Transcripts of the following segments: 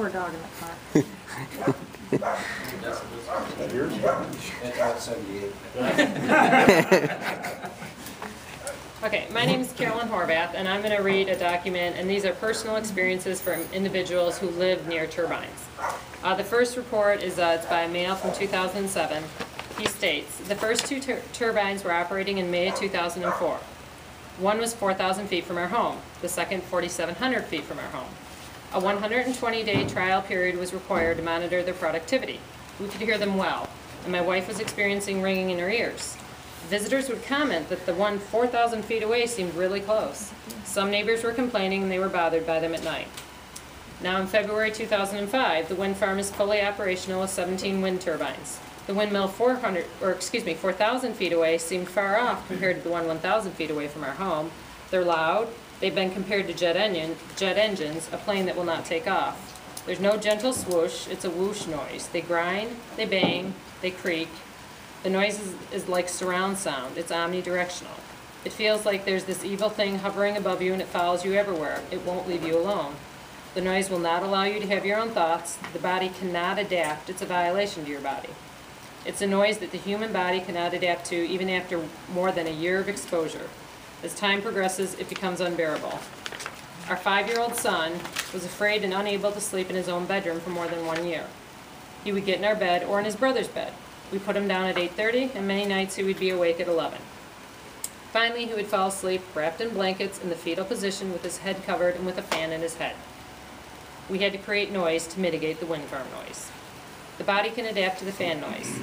Poor dog in the car. Yours? That's about 78. Okay, my name is Carolyn Horvath, and I'm going to read a document, and these are personal experiences from individuals who live near turbines. The first report is it's by a male from 2007. He states, the first two turbines were operating in May of 2004. One was 4,000 feet from our home, the second 4,700 feet from our home. A 120-day trial period was required to monitor their productivity. We could hear them well, and my wife was experiencing ringing in her ears. Visitors would comment that the one 4,000 feet away seemed really close. Some neighbors were complaining and they were bothered by them at night. Now in February 2005, the wind farm is fully operational with 17 wind turbines. The windmill 4,000 feet away seemed far off compared to the one 1,000 feet away from our home. They're loud. They've been compared to jet engines, a plane that will not take off. There's no gentle swoosh, it's a whoosh noise. They grind, they bang, they creak. The noise is like surround sound. It's omnidirectional. It feels like there's this evil thing hovering above you and it follows you everywhere. It won't leave you alone. The noise will not allow you to have your own thoughts. The body cannot adapt. It's a violation to your body. It's a noise that the human body cannot adapt to even after more than a year of exposure. As time progresses, it becomes unbearable. Our 5-year-old son was afraid and unable to sleep in his own bedroom for more than 1 year. He would get in our bed or in his brother's bed. We put him down at 8:30, and many nights he would be awake at 11. Finally, he would fall asleep, wrapped in blankets, in the fetal position with his head covered and with a fan in his head. We had to create noise to mitigate the wind farm noise. The body can adapt to the fan noise.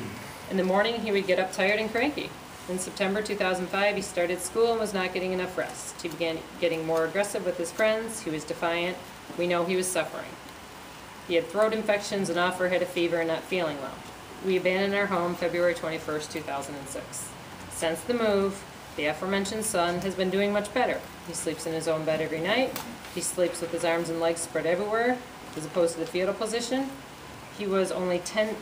In the morning, he would get up tired and cranky. In September 2005, he started school and was not getting enough rest. He began getting more aggressive with his friends. He was defiant. We know he was suffering. He had throat infections and often had a fever and not feeling well. We abandoned our home February 21st, 2006. Since the move, the aforementioned son has been doing much better. He sleeps in his own bed every night. He sleeps with his arms and legs spread everywhere, as opposed to the fetal position. It was only 10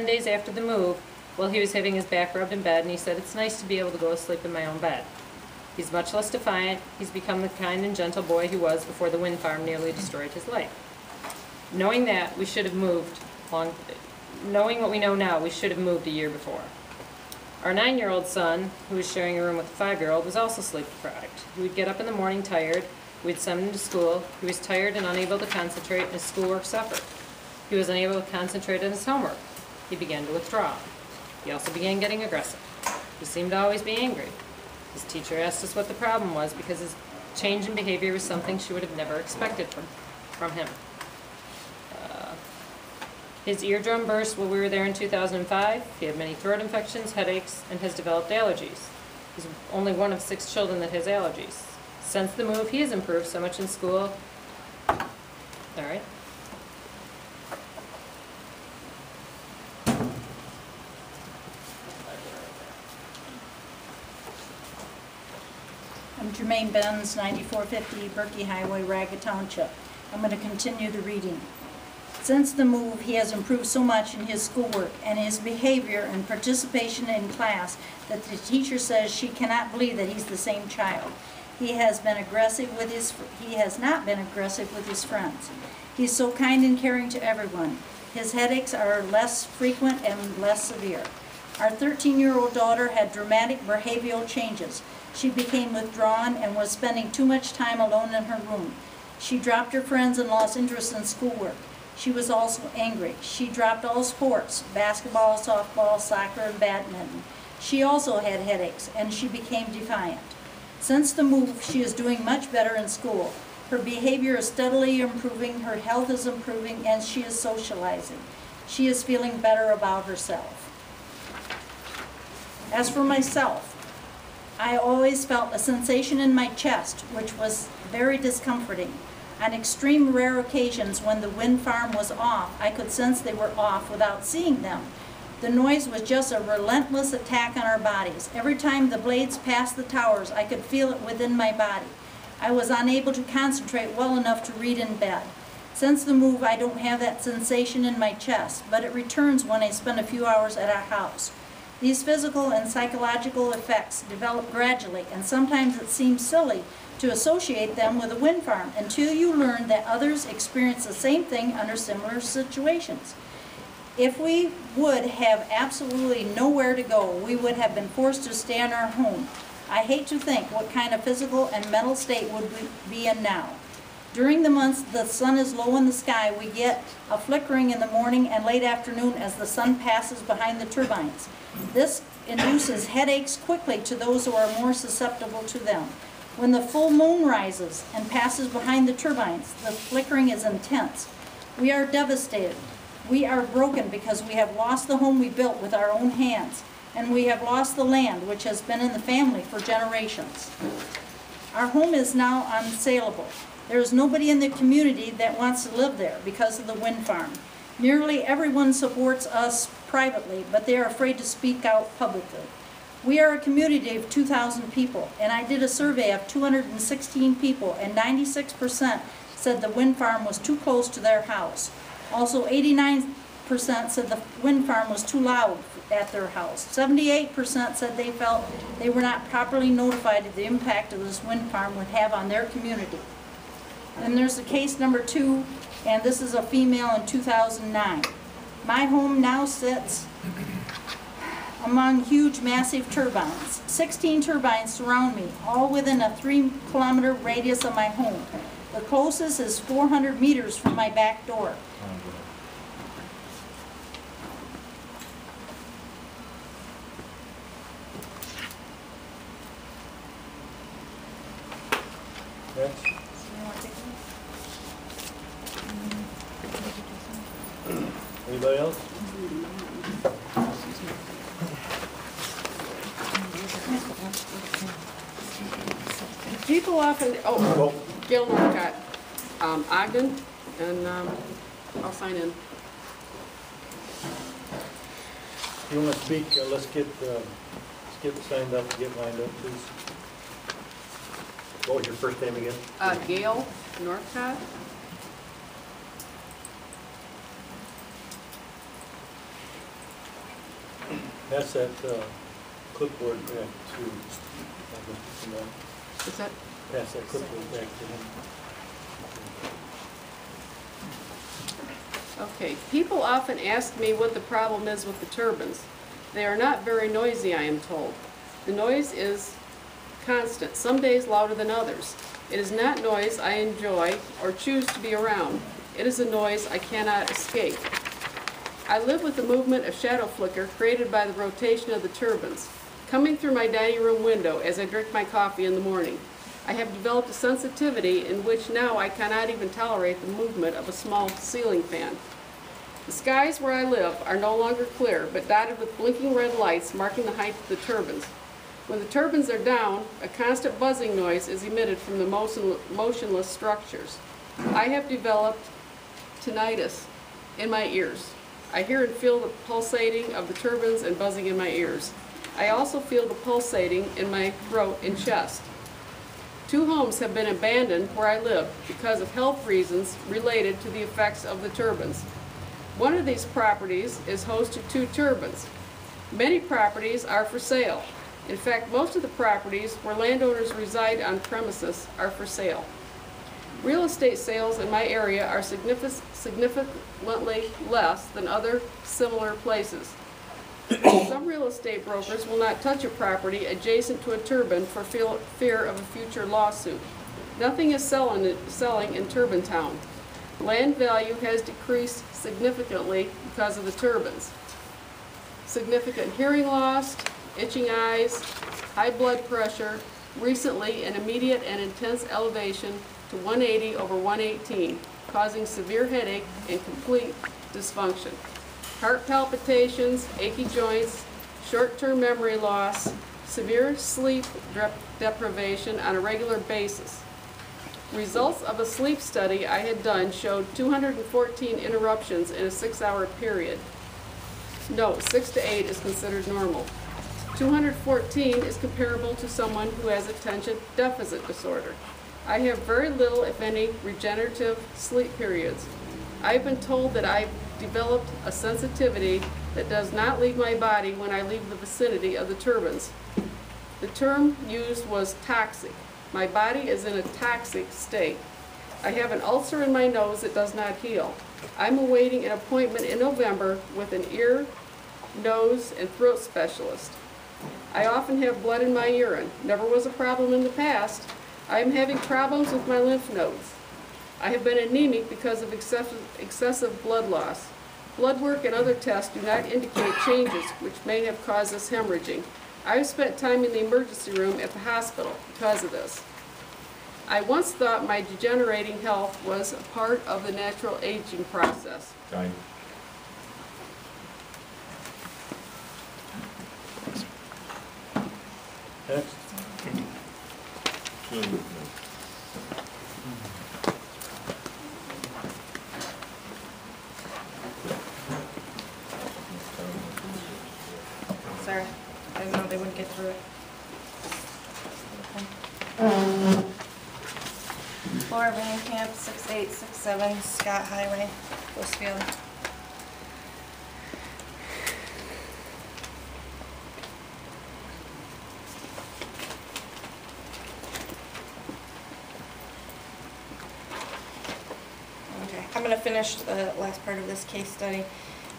days after the move, while he was having his back rubbed in bed, and he said, "It's nice to be able to go to sleep in my own bed." He's much less defiant. He's become the kind and gentle boy he was before the wind farm nearly destroyed his life. Knowing that, we should have moved Knowing what we know now, we should have moved a year before. Our 9-year-old son, who was sharing a room with a 5-year-old, was also sleep deprived. He would get up in the morning tired. We'd send him to school. He was tired and unable to concentrate, and his schoolwork suffered. He was unable to concentrate on his homework. He began to withdraw. He also began getting aggressive. He seemed to always be angry. His teacher asked us what the problem was because his change in behavior was something she would have never expected from him. His eardrum burst while we were there in 2005. He had many throat infections, headaches, and has developed allergies. He's only one of 6 children that has allergies. Since the move, he has improved so much in school. All right. I'm Jermaine Benz, 9450 Berkey Highway, Ragged Township. I'm going to continue the reading. Since the move, he has improved so much in his schoolwork and his behavior and participation in class that the teacher says she cannot believe that he's the same child. He has not been aggressive with his friends. He's so kind and caring to everyone. His headaches are less frequent and less severe. Our 13-year-old daughter had dramatic behavioral changes. She became withdrawn and was spending too much time alone in her room. She dropped her friends and lost interest in schoolwork. She was also angry. She dropped all sports, basketball, softball, soccer, and badminton. She also had headaches, and she became defiant. Since the move, she is doing much better in school. Her behavior is steadily improving, her health is improving, and she is socializing. She is feeling better about herself. As for myself, I always felt a sensation in my chest, which was very discomforting. On extreme rare occasions when the wind farm was off, I could sense they were off without seeing them. The noise was just a relentless attack on our bodies. Every time the blades passed the towers, I could feel it within my body. I was unable to concentrate well enough to read in bed. Since the move, I don't have that sensation in my chest, but it returns when I spend a few hours at our house. These physical and psychological effects develop gradually, and sometimes it seems silly to associate them with a wind farm until you learn that others experience the same thing under similar situations. If we would have absolutely nowhere to go, we would have been forced to stay in our home. I hate to think what kind of physical and mental state would we be in now. During the months the sun is low in the sky, we get a flickering in the morning and late afternoon as the sun passes behind the turbines. This induces headaches quickly to those who are more susceptible to them. When the full moon rises and passes behind the turbines, the flickering is intense. We are devastated. We are broken because we have lost the home we built with our own hands, and we have lost the land which has been in the family for generations. Our home is now unsaleable. There is nobody in the community that wants to live there because of the wind farm. Nearly everyone supports us privately, but they are afraid to speak out publicly. We are a community of 2,000 people, and I did a survey of 216 people, and 96% said the wind farm was too close to their house. Also, 89% said the wind farm was too loud at their house. 78% said they felt they were not properly notified of the impact of this wind farm would have on their community. And there's the case number 2, and this is a female in 2009. My home now sits among huge, massive turbines. 16 turbines surround me, all within a 3-kilometer radius of my home. The closest is 400 meters from my back door. Next. Anybody else? People often, Gail Northcott, Ogden, and I'll sign in. If you want to speak, let's get signed up and get lined up, please. What was your first name again? Gail Northcott. Pass that clipboard back to, Is that? pass that clipboard back to him. Okay. People often ask me what the problem is with the turbines. They are not very noisy, I am told. The noise is constant, some days louder than others. It is not noise I enjoy or choose to be around. It is a noise I cannot escape. I live with the movement of shadow flicker created by the rotation of the turbines, coming through my dining room window as I drink my coffee in the morning. I have developed a sensitivity in which now I cannot even tolerate the movement of a small ceiling fan. The skies where I live are no longer clear, but dotted with blinking red lights marking the height of the turbines. When the turbines are down, a constant buzzing noise is emitted from the motionless structures. I have developed tinnitus in my ears. I hear and feel the pulsating of the turbines and buzzing in my ears. I also feel the pulsating in my throat and chest. 2 homes have been abandoned where I live because of health reasons related to the effects of the turbines. One of these properties is host to 2 turbines. Many properties are for sale. In fact, most of the properties where landowners reside on premises are for sale. Real estate sales in my area are significantly less than other similar places. Some real estate brokers will not touch a property adjacent to a turbine for fear of a future lawsuit. Nothing is selling in Turbine Town. Land value has decreased significantly because of the turbines. Significant hearing loss, itching eyes, high blood pressure, recently an immediate and intense elevation to 180 over 118, causing severe headache and complete dysfunction. Heart palpitations, achy joints, short-term memory loss, severe sleep deprivation on a regular basis. Results of a sleep study I had done showed 214 interruptions in a 6-hour period. Note, 6 to 8 is considered normal. 214 is comparable to someone who has attention deficit disorder. I have very little, if any, regenerative sleep periods. I've been told that I've developed a sensitivity that does not leave my body when I leave the vicinity of the turbines. The term used was toxic. My body is in a toxic state. I have an ulcer in my nose that does not heal. I'm awaiting an appointment in November with an ear, nose, and throat specialist. I often have blood in my urine. Never was a problem in the past. I am having problems with my lymph nodes. I have been anemic because of excessive blood loss. Blood work and other tests do not indicate changes which may have caused this hemorrhaging. I have spent time in the emergency room at the hospital because of this. I once thought my degenerating health was a part of the natural aging process. Time. Next. Sorry, I didn't know they wouldn't get through it. Laura Van Camp, 6867 Scott Highway, Westfield. Okay, I'm going to finish the last part of this case study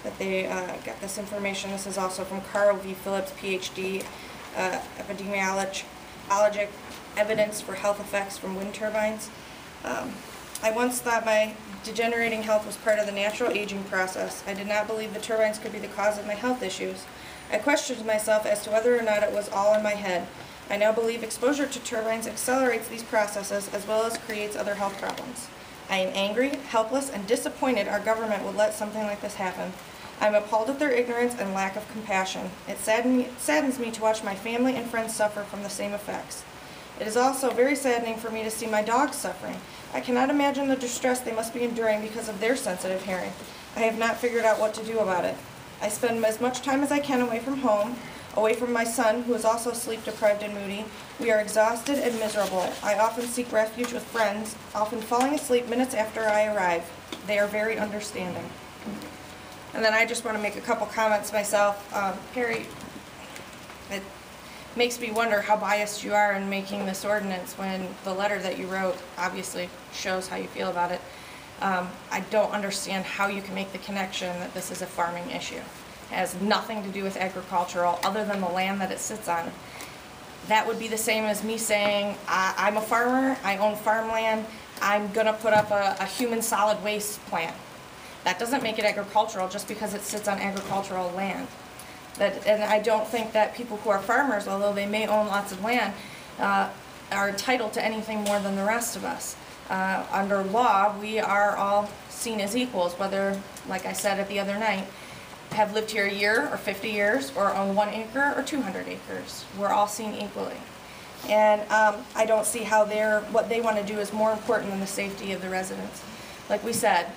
that they got this information. This is also from Carl V. Phillips, PhD, epidemiologic evidence for health effects from wind turbines. I once thought my degenerating health was part of the natural aging process. I did not believe the turbines could be the cause of my health issues. I questioned myself as to whether or not it was all in my head. I now believe exposure to turbines accelerates these processes as well as creates other health problems. I am angry, helpless, and disappointed our government would let something like this happen. I am appalled at their ignorance and lack of compassion. It saddens me to watch my family and friends suffer from the same effects. It is also very saddening for me to see my dogs suffering. I cannot imagine the distress they must be enduring because of their sensitive hearing. I have not figured out what to do about it. I spend as much time as I can away from home, away from my son, who is also sleep-deprived and moody. We are exhausted and miserable. I often seek refuge with friends, often falling asleep minutes after I arrive. They are very understanding. And then I just want to make a couple comments myself. Harry, it makes me wonder how biased you are in making this ordinance when the letter that you wrote obviously shows how you feel about it. I don't understand how you can make the connection that this is a farming issue. It has nothing to do with agricultural other than the land that it sits on. That would be the same as me saying, I'm a farmer, I own farmland, I'm going to put up a human solid waste plant. That doesn't make it agricultural just because it sits on agricultural land. And I don't think that people who are farmers, although they may own lots of land, are entitled to anything more than the rest of us. Under law, we are all seen as equals, whether, like I said the other night, have lived here a year or 50 years or own 1 acre or 200 acres. We're all seen equally. And I don't see how what they want to do is more important than the safety of the residents. Like we said,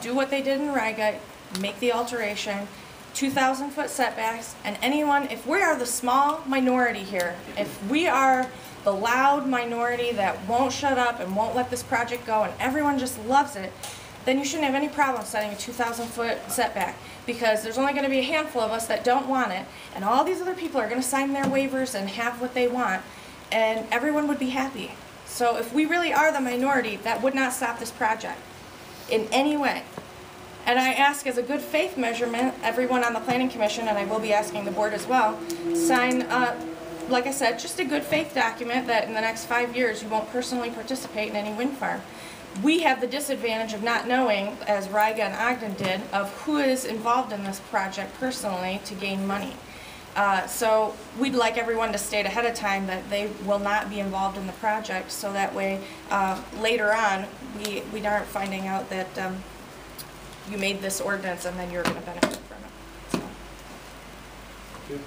do what they did in Riga, make the alteration, 2,000-foot setbacks, and anyone, if we are the small minority here, if we are the loud minority that won't shut up and won't let this project go and everyone just loves it, then you shouldn't have any problem setting a 2,000-foot setback, because there's only going to be a handful of us that don't want it, and all these other people are going to sign their waivers and have what they want, and everyone would be happy. So if we really are the minority, that would not stop this project in any way. And I ask as a good faith measurement, everyone on the Planning Commission, and I will be asking the board as well, sign, like I said, just a good faith document that in the next 5 years you won't personally participate in any wind farm. We have the disadvantage of not knowing, as Riga and Ogden did, of who is involved in this project personally to gain money. So we'd like everyone to state ahead of time that they will not be involved in the project, so that way later on we aren't finding out that you made this ordinance and then you're going to benefit from it. So. Good.